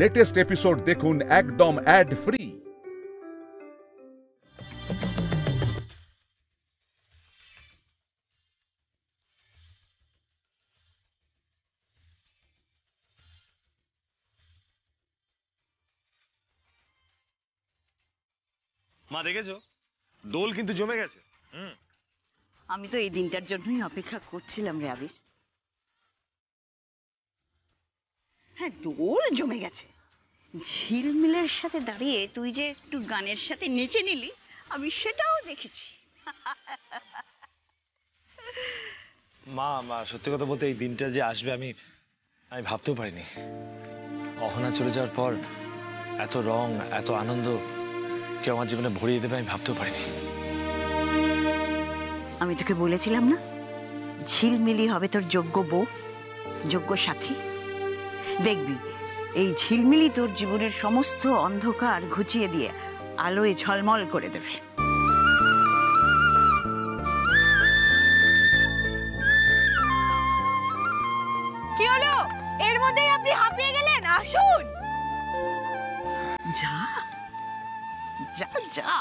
Latest episode দেখুন একদম add free. মা দেখেছো, দোল কিন্তু জমে গেছে। আমি তো এই দিনটার জন্যই অপেক্ষা করছিলাম রে আবির। হ্যাঁ, দোল জমে গেছে। ঝিলমিলের সাথে দাঁড়িয়ে তুই যে একটু গানের সাথে নেচে নিলি, আমি সেটাও দেখেছি। মা মা সত্যি কথা বলতে এই দিনটা যে আসবে আমি ভাবতেও পারিনি। অহনা চলে যাওয়ার পর এত রং, এত আনন্দ কেউ আমার জীবনে ভরিয়ে দেবে আমি ভাবতেও পারিনি। আমি তোকে বলেছিলাম না, ঝিলমিলি হবে তোর যোগ্য বউ, যোগ্য সাথী। দেখবি এই ঝিলমিলি তোর জীবনের সমস্ত অন্ধকার ঘুচিয়ে দিয়ে আলোয় ঝলমল করে দেবে। কি হলো? এর মধ্যেই আপনি হাঁপিয়ে গেলেন? আসুন। যা যা যা।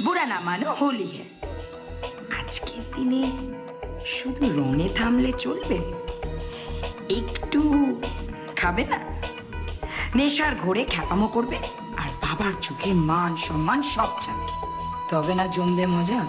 बुरा ना मानो होली है। আজকের দিনে শুধু রঙে থামলে চলবে? একটু খাবে না, নেশার ঘোরে খ্যাপামো করবে, আর বাবার চোখে মান সম্মান সব যাবে, তবে না জমবে মজা।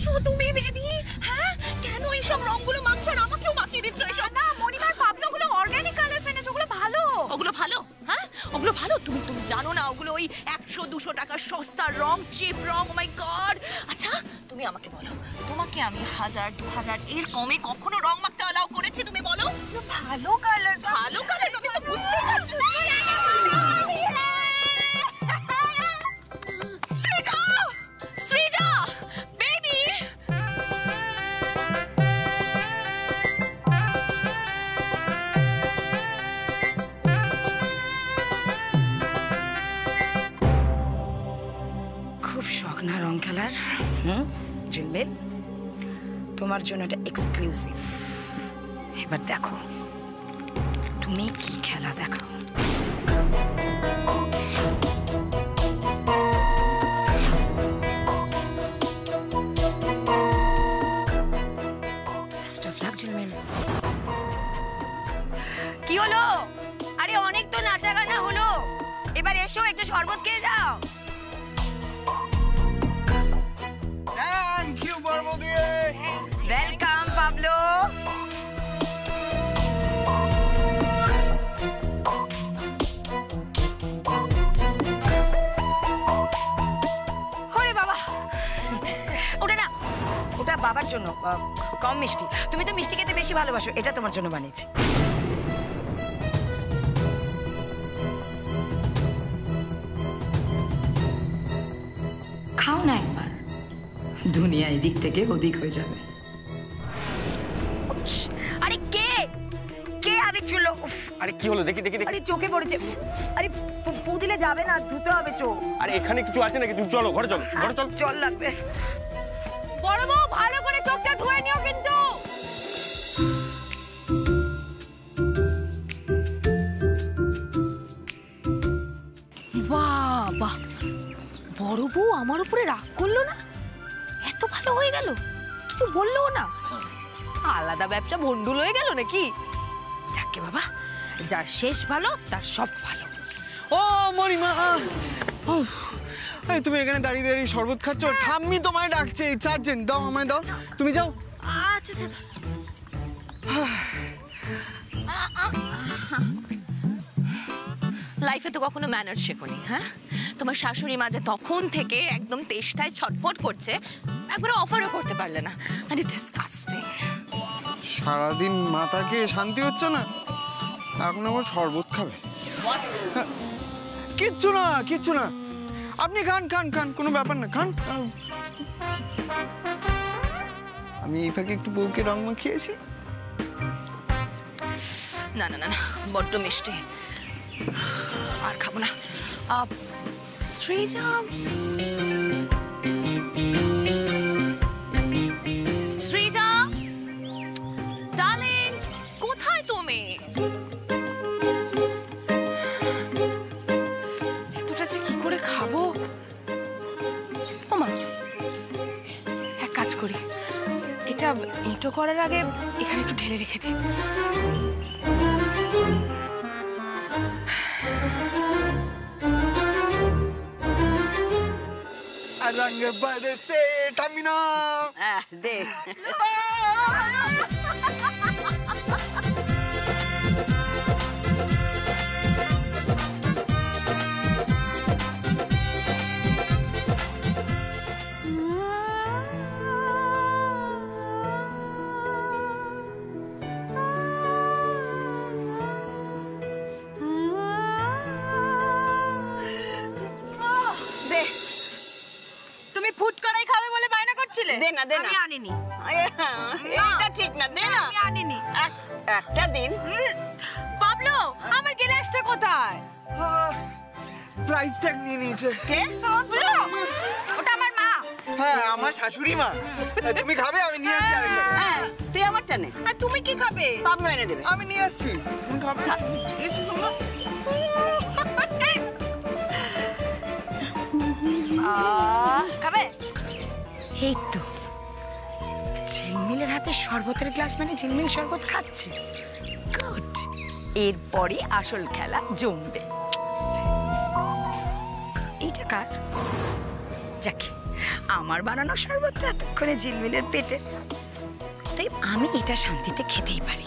করছো তুমি বেবি? হ্যাঁ, কেন এইসব রংগুলো মাখছো আর আমাকেও মাখিয়ে দিচ্ছ এসব? না মনিমার পাবলো গুলো অর্গানিক কালারস এনেছে, ওগুলো ভালো। ওগুলো ভালো? হ্যাঁ, ওগুলো ভালো? তুমি জানো না ওগুলো ওই 100-200 টাকার সস্তার রং, চিপ রং। ও মাই গড! আচ্ছা তুমি আমাকে বলো, তোমাকে আমি 1000-2000 এর কমে কখনো রং মাখতে অ্যালাউ করেছি? তুমি বলো। ভালো কালার, ভালো কালার আমি তো বুঝতেই পারছি না। সৃজা! সৃজা! বেবি! খুব শখ না রং খেলার? ঝিলমিল, তোমার জন্য এটা এক্সক্লুসিভ। এবার দেখো তুমি কি খেলা দেখাও। বেস্ট অফ লাক ঝিলমিল। কি হলো? আরে অনেক তো নাচা গানা হলো, এবার এসো একটু শরবত খেয়ে যাও। থ্যাংক ইউ বর্মদি। Welcome Pablo. ওরে বাবা, ওটা না, ওটা বাবার জন্য, কম মিষ্টি। তুমি তো মিষ্টি খেতে বেশি ভালোবাসো, এটা তোমার জন্য বানিয়েছি। খাও না একবার, দুনিয়া এদিক থেকে ওদিক হয়ে যাবে। আরে কে কে আবেগ চুলো? আরে কি হলো? দেখি দেখি দেখি। আরে চোখে পড়েছে। আরে ফু দিলে যাবে না, ধুতে হবে চোখ। আরে এখানে কিছু আছে নাকি? তুমি চলো ঘরে, চলো ঘরে, চলো। জল লাগবে। বড় বউ ভালো করে চোখটা ধুয়ে নিও কিন্তু। বাহ বাহ, বড় বউ আমার উপরে রাগ করলো না? এত ভালো হয়ে গেল, কিছু বললো না? আলাদা ব্যবসা ভন্ডুল হয়ে গেল নাকি? যাকে বাবা, যার শেষ ভালো তার সব ভালো। ও মরিমা, আরে তুমি এখানে দাঁড়িয়ে দাঁড়িয়ে শরবত খাচ্ছ? ঠাম্মি তোমায় ডাকছে, চার্জেন্ট দাও, আমায় দাও, তুমি যাও। আচ্ছা আচ্ছা। লাইফে তো কখনো ম্যানার্স শেখোনি? হ্যাঁ, তোমার শাশুড়ি মা যে তখন থেকে একদম তেষ্টায় ছটফট করছে, একবার অফারও করতে পারলে না। মানে ডিসকাস্টিং। সারাদিন মাথাকে শান্তি হচ্ছে না, এখন আবার শরবত খাবে? কিচ্ছু না, কিচ্ছু না, আপনি খান খান খান, কোনো ব্যাপার না, খান। আমি এই ফাঁকে একটু বউকে রং মাখিয়েছি। না না না না, বড্ড মিষ্টি, আর খাবো না। সৃজা, সৃজা ডার্লিং, কোথায় তুমি? এতটা যে কি করে খাবো? ওমা, এক কাজ করি, এটা এঁটো করার আগে এখানে একটু ঢেলে রেখে দিই। रंग बरसे टमिना দেখ তুমি ফুড করাই খাবে বলে বায়না করছিলে? দে না, দে না। আমি আনিনি। এটা ঠিক না, দে না। আমি আনিনি। একটা দিন। পাবলো, আমার গ্লাসটা কোথায়? প্রাইস ট্যাগ নিয়ে নিয়েছে। কে? পাবলো, ওটা আমার মা। হ্যাঁ, আমার শাশুড়ি মা। তুমি খাবে? আমি নিয়ে আসছি আরেকটা। হ্যাঁ, তুই আমারটা নে। আর তুমি কি খাবে? পাবলো এনে দেবে। আমি নিয়ে আসছি, তুমি খাবে? এসো শোনো। খাবে? এই তো ঝিলমিলের হাতে শরবতের গ্লাস, মানে ঝিলমিল শরবত খাচ্ছে। গুড, এরপরে আসল খেলা জমবে। এইটা কার? যাকে আমার বানানো শরবত তো এতক্ষণে ঝিলমিলের পেটে, অতএব আমি এটা শান্তিতে খেতেই পারি।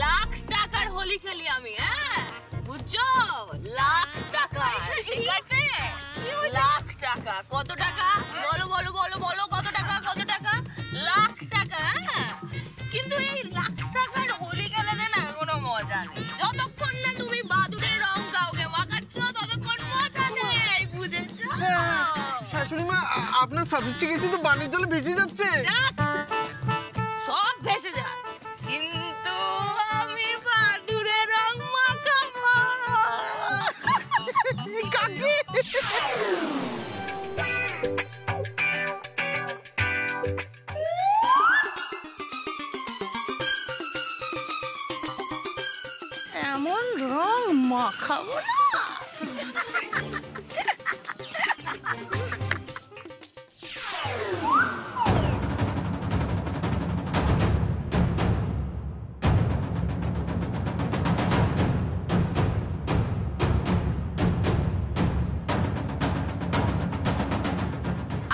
লাখ টাকার হোলি খেলি আমি, হ্যাঁ বুঝছো? লাখ টাকা, ঠিক আছে? লাখ টাকা। কত টাকা বলো বলো বলো বলো, কত টাকা কত টাকা? লাখ টাকা। হ্যাঁ, কিন্তু এই লাখ টাকার হোলি খেলাতে না কোনো মজা নেই। যতক্ষণ না তুমি বাদুড়ের রং কাউকে মাখাচ্ছ ততক্ষণ মজা নেই, বুঝেছো? শাশুড়ি মা, আপনার সফিস্টিকেশন তো বানের জলে ভেসে যাচ্ছে। সব ভেসে যায়, কিন্তু আমি বাদুড়ের রং মাখাবো। কাকি এমন রং মাখাবো না।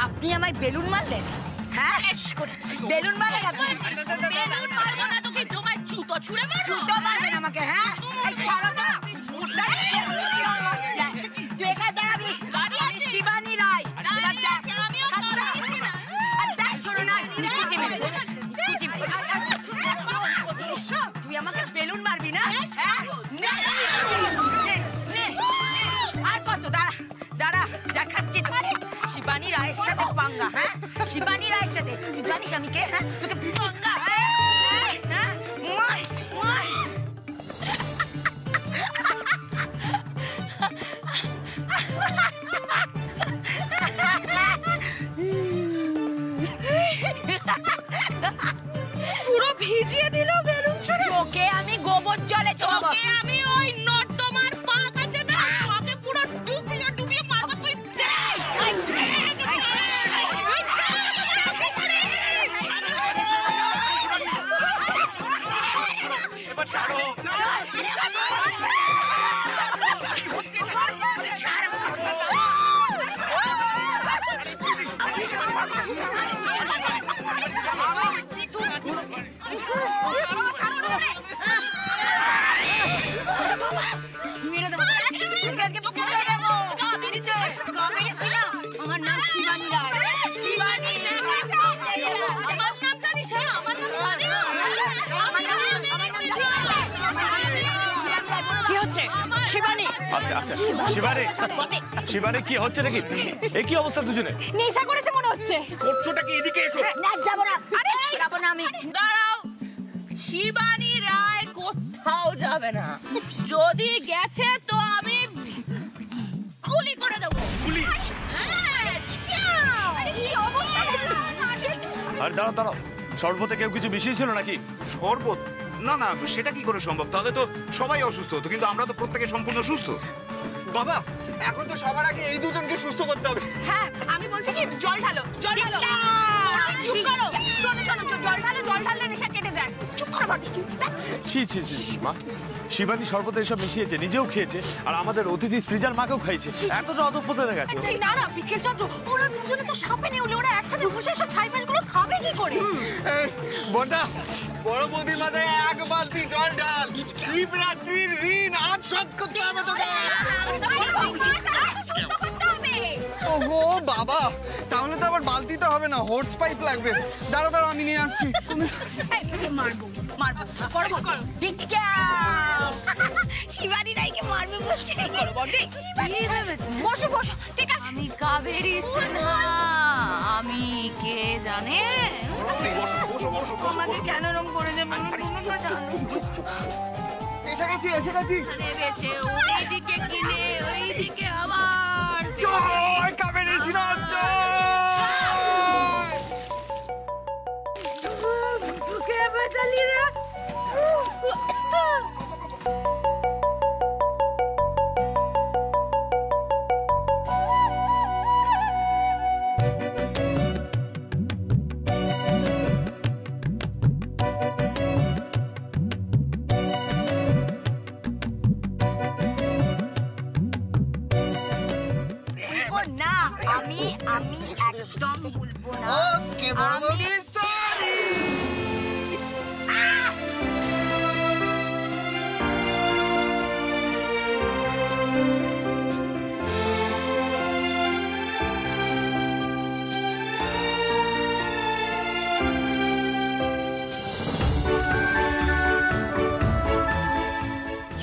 আপনি আমায় বেলুন মারলেন? হ্যাঁ, বেলুন মারলেন আপনি? বেলুন মারবো না তোকে, তোমায় জুতো ছুঁড়ে মারবো। জুতো মারলেন আমাকে? হ্যাঁ, এই ছাড়ো না। তুই এখানে দাঁড়াবি। আমি শিবানী রায়। এবার দেখ, আর দেখ, শোনো না, কুচি মেরেছে, কুচি মেরেছে। তুই আমাকে বেলুন মারবি না? হ্যাঁ, নে, নে, নে। আর কত? দাঁড়া দাঁড়া, দেখাচ্ছি তোকে শিবানী রায়ের সাথে পাঙ্গা। হ্যাঁ, শিবানী রায়ের সাথে। তুই জানিস আমি কে? হ্যাঁ, তোকে পাঙ্গা। হ্যাঁ, হ্যাঁ, মার, মার। পুরো ভিজিয়ে দিল বেলুন ছুঁড়ে। ওকে আমি গোবর জলে চোবাবো। তোকে আমি ওই নর্দমার পাক আছে না, ওকে পুরো ডুবিয়ে ডুবিয়ে মারবো। তুই দেখ। এবার ছাড়ো। মেরে দেবো। আজকে পক্ষে চলে যাবো। আমার নাম শিবানী রায়। শিবানী আমার নাম জানিস? হ্যাঁ, আমার নাম জানি। কি হচ্ছে শিবানী? আস্তে আস্তে। শিবানী, শিবানী কি হচ্ছে নাকি? এ কি অবস্থা দুজনে? নেশা করেছে মনে হচ্ছে। করছোটা কি? এদিকে এসো। না, যাবো না। আরে যাবো না আমি। দাঁড়াও, শিবানী রায় কোথাও যাবে না। যদি গেছে তো আমি গুলি করে দেবো। গুলি? হ্যাঁ, চিয়াও। আর দাঁড়াও দাঁড়াও, শরবতে কেউ কিছু মিশিয়েছিল নাকি? শরবত? না না, সেটা কি করে সম্ভব? তাহলে তো সবাই অসুস্থ হতো, কিন্তু আমরা তো প্রত্যেকে সম্পূর্ণ সুস্থ। বাবা, এখন তো সবার আগে এই দুজনকে সুস্থ করতে হবে। হ্যাঁ, আমি বলছি কি জল ঢালো, জল ঢালো। চুপ করো। শোনো শোনো, জল ঢালো, জল ঢাললে নেশা কেটে যায়। চুপ করো বাটি। ছি ছি ছি মা, শিবানী শরবতে এসব মিশিয়েছে, নিজেও খেয়েছে, আর আমাদের অতিথি সৃজার মাকেও খাইছে। এতটা অধঃপতন হয়ে গেছে। না না, পিচকেল চন্দ্র, ওরা দুজনে তো সাপে নেউলে, ওরা একসাথে বসে সব ছাইপাশগুলো খাবে কি করে? এই বড়দা, বড় বৌদির মাথায় এক বালতি জল ঢাল। শিবরাত্রির ঋণ আজ শোধ করতে হবে তোকে। ওহো বাবা, তাহলে তো আবার বালতিতে হবে না, হোর্স পাইপ লাগবে। দাঁড়া দাঁড়া, আমি নিয়ে আসছি। মারবো মারবো। শিবানী রায়কে মারবে বলছে। বসো বসো, ঠিক আছে। আমি কাবেরী সিনহা, আমি কে জানে? আমাকে কেন রং করে দেবে? এসে গেছি, এসে গেছি। নেমেছে ওইদিকে কিনে, ওইদিকে আবার। জয় কাবেরী সিনহা জয়। কে বাঁচালি রে? একদম বলবো না। ওকে বড় বৌদি, সরি।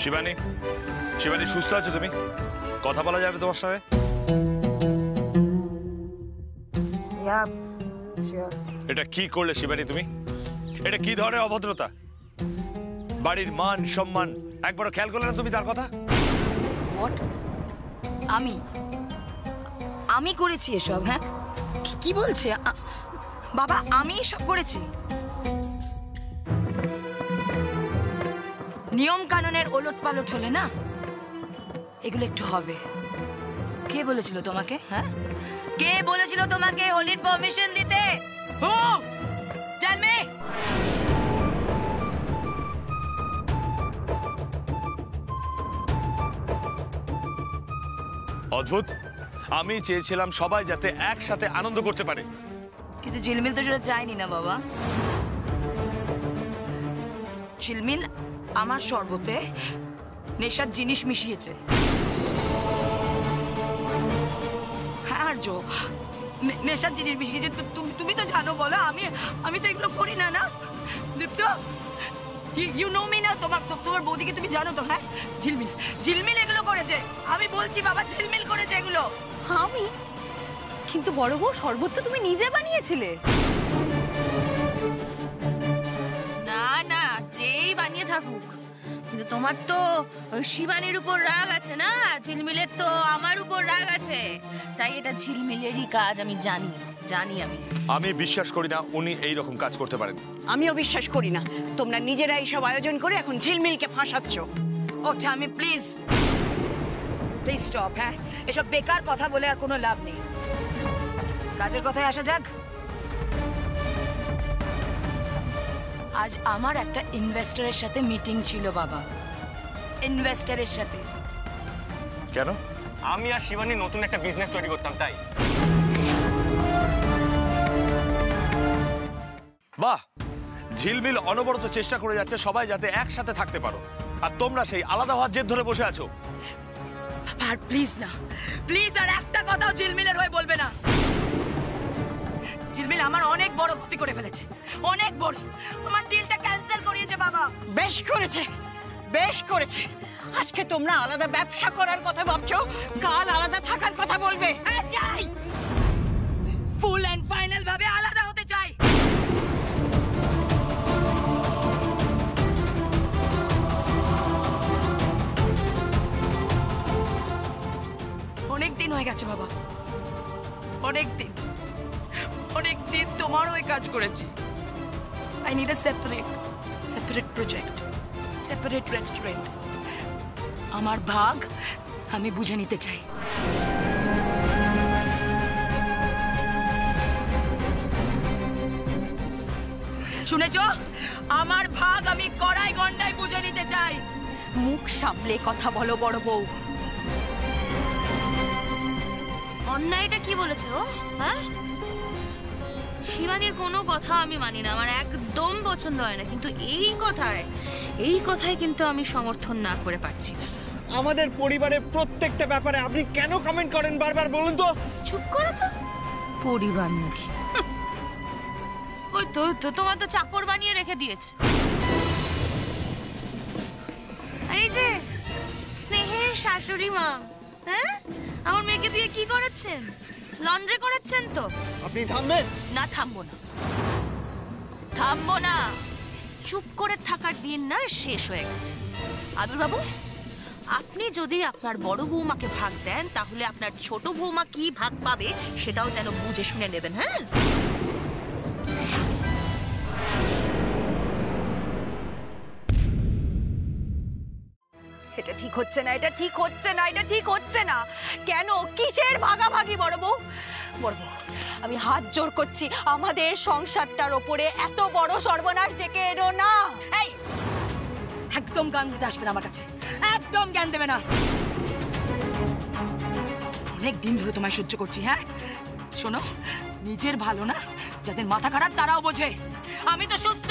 শিবানী, শিবানী সুস্থ আছো তুমি? কথা বলা যাবে তোমার সাথে? এটা কি করলে শিবানী তুমি? এটা কি ধরনের অভদ্রতা? বাড়ির মান সম্মান একবারও খেয়াল করলে না তুমি তার কথা? আমি করেছি এসব? হ্যাঁ, কি বলছে বাবা? আমি এসব করেছি? নিয়ম কানুনের ওলট পালট হলে না এগুলো একটু হবে। কে বলেছিল তোমাকে? হ্যাঁ, কে বলেছিল তোমাকে হোলির পারমিশন দিতে? হু টেল মি। অদ্ভুত, আমি চেয়েছিলাম সবাই যাতে একসাথে আনন্দ করতে পারে, কিন্তু ঝিলমিল তো সেটা চাইনি না বাবা। ঝিলমিল আমার শরবতে নেশার জিনিস মিশিয়েছে। হ্যাঁ আর্য, নেশার জিনিস মিশিয়েছে। তুমি তো জানো, বলো। আমি তো এগুলো করি না। না দীপ্ত, ইউ নো মি না? তোমার বৌদিকে তুমি জানো তো? হ্যাঁ, ঝিলমিল এগুলো করেছে। আমি বলছি বাবা, ঝিলমিল করেছে এগুলো। আমি? কিন্তু বড় বউ, শরবত তো তুমি নিজে বানিয়েছিলে। না না, যেই বানিয়ে থাকুক, কিন্তু তোমার তো শিবানীর উপর রাগ আছে না, ঝিলমিলের তো আমার উপর রাগ আছে, তাই এটা ঝিলমিলেরই কাজ। আমি জানি। আমি বিশ্বাস করি না উনি এই রকম কাজ করতে পারেন। আমিও বিশ্বাস করি না। তোমরা নিজেরা এইসব আয়োজন করে এখন ঝিলমিলকে ফাঁসাচ্ছ। ও ঠামি, প্লিজ স্টপ। হ্যাঁ, এসব বেকার কথা বলে আর কোনো লাভ নেই। কাজের কথায় আসা যাক। আজ আমার একটা ইনভেস্টরের সাথে মিটিং ছিল বাবা। ইনভেস্টরের সাথে। কেন? আমি আর শিবানী নতুন একটা বিজনেস তৈরি করতাম, তাই। বাহ, ঝিলমিল অনবরত চেষ্টা করে যাচ্ছে সবাই যাতে একসাথে থাকতে পারো, আর তোমরা সেই আলাদা হওয়ার জেদ ধরে বসে আছো। আর প্লিজ না, প্লিজ আর একটা কথাও ঝিলমিলের হয়ে বলবে না। ঝিলমিল আমার অনেক বড় ক্ষতি করে ফেলেছে, অনেক বড়। আমার ডিলটা ক্যান্সেল করিয়েছে বাবা। বেশ করেছে, বেশ করেছে। আজকে তোমরা আলাদা ব্যবসা করার কথা ভাবছো, কাল আলাদা থাকার কথা বলবে। আরে চাই, ফুল এন্ড ফাইনাল ভাবে আলাদা হতে চাই। অনেক দিন হয়ে গেছে বাবা, অনেক দিন তোমার হয়ে কাজ করেছি। I need a separate project, separate restaurant. আমার ভাগ আমি বুঝে নিতে চাই। শুনেছো? আমার ভাগ আমি কড়াই গন্ডায় বুঝে নিতে চাই। মুখ সামলে কথা বলো বড় বউ। অন্যায়টা কি বলেছে ও? হ্যাঁ, শিবানীর কোনো কথা আমি মানি না, আমার একদম পছন্দ হয় না, কিন্তু এই কথায় কিন্তু আমি সমর্থন না করে পারছি না। আমাদের পরিবারের প্রত্যেকটা ব্যাপারে আপনি কেন কমেন্ট করেন বারবার, বলুন তো? চুপ করো তো, পরিবার মুখী। ওই তো তোমার তো চাকর বানিয়ে রেখে দিয়েছে। আর এই যে স্নেহের শাশুড়ি মা, হ্যাঁ, আমার মেয়েকে দিয়ে কি করাচ্ছেন? লন্ড্রি করাচ্ছেন তো? আপনি থামবেন না? থামবো না। চুপ করে থাকার দিন না শেষ হয়ে গেছে। আবির বাবু, আপনি যদি আপনার বড় বৌমাকে ভাগ দেন, তাহলে আপনার ছোট বৌমা কি ভাগ পাবে সেটাও যেন বুঝে শুনে নেবেন। হ্যাঁ, এটা ঠিক হচ্ছে না, এটা ঠিক হচ্ছে না, এটা ঠিক হচ্ছে না। কেন? কিসের ভাগাভাগি বড় বউ? বড় বউ, আমি হাত জোর করছি, আমাদের সংসারটার ওপরে এত বড় সর্বনাশ ডেকে এলো না। এই, একদম গান দিতে আসবে না আমার কাছে, একদম জ্ঞান দেবে না। অনেক দিন ধরে তোমায় সহ্য করছি। হ্যাঁ শোনো, নিজের ভালো না, যাদের মাথা খারাপ তারাও বোঝে। আমি তো সুস্থ।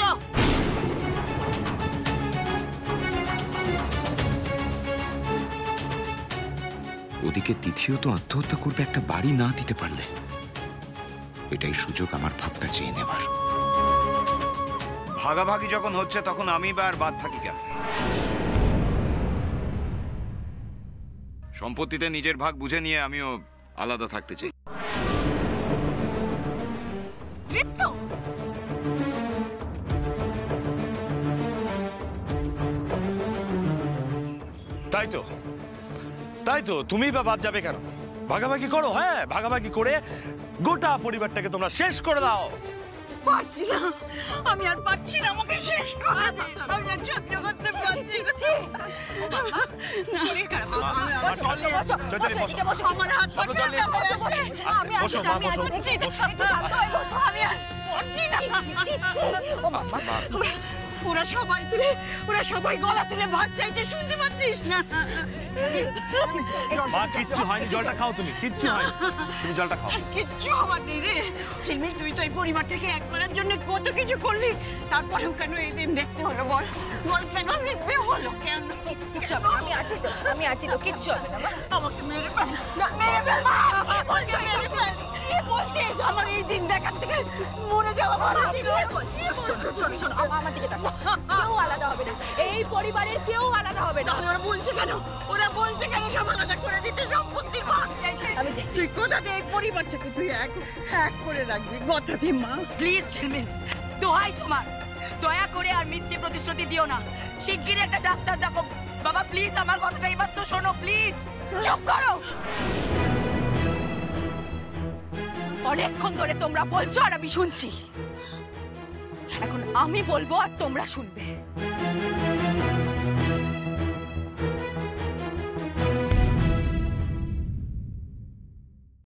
ওদিকে তিথিও তো আত্মহত্যা করবে একটা বাড়ি না দিতে পারলে। এটাই সুযোগ আমার ভাবটা চেয়ে নেবার। ভাগাভাগি যখন হচ্ছে তখন আমি বা আর বাদ থাকি কেন? সম্পত্তিতে নিজের ভাগ বুঝে নিয়ে আমিও আলাদা থাকতে চাই। তাই তো, তাই তো, তুমি বা বাদ যাবে কেন? ভাগাভাগি করো। হ্যাঁ, ভাগাভাগি করে গোটা পরিবারটাকে তোমরা শেষ করে দাও। পারছি না, আমি আর পারছি না, আমাকে শেষ করে দে। আমি আর সহ্য করতে পারছি না। শরীর খারাপ। আমার হাত পা ঠান্ডা হয়ে আসছে। আমি আর পারছি না। আমি আর পারছি না। ওরা সবাই গলা তুলে ভাত চাইছে, শুনতে পাচ্ছিস না? মা, কিচ্ছু হয়নি, জলটা খাও তুমি। কিচ্ছু হয়নি, তুমি জলটা খাও। কিচ্ছু হবার নেই রে ঝিলমিল। তুই তো এই পরিবারটাকে এক করার জন্য কত কিছু করলি, তারপরেও কেন এই দিন দেখতে হলো? বল বল, কেন দেখতে হলো? কেন? কিচ্ছু হবে না, আমি আছি তো, আমি আছি তো, কিচ্ছু হবে না। আমাকে মেরে ফেল না, মেরে ফেল। আমাকে মেরে ফেল। কি বলছিস? আমার এই দিন দেখার থেকে মরে যাওয়া ভালো ছিল। শোনো, আমার দিকে তাকাও। কেউ আলাদা হবে না, এই পরিবারের কেউ আলাদা হবে না। ওরা বলছে কেন? ওরা বলছে কেন সব আলাদা করে দিতে? সম্পত্তির ভাগ চাইছে। আমি দেখছি। তুই কোথা দিয়ে এই পরিবারটাকে তুই এক করে রাখবি? কথা দি মা। প্লিজ ঝিলমিল, দোহাই তোমার, দয়া করে আর মিথ্যে প্রতিশ্রুতি দিও না। শিগগিরই একটা ডাক্তার ডাকো বাবা, প্লিজ। আমার কথাটা এবার তো শোনো, প্লিজ। চুপ করো। অনেকক্ষণ ধরে তোমরা বলছো আর আমি শুনছি। এখন আমি বলবো আর তোমরা শুনবে।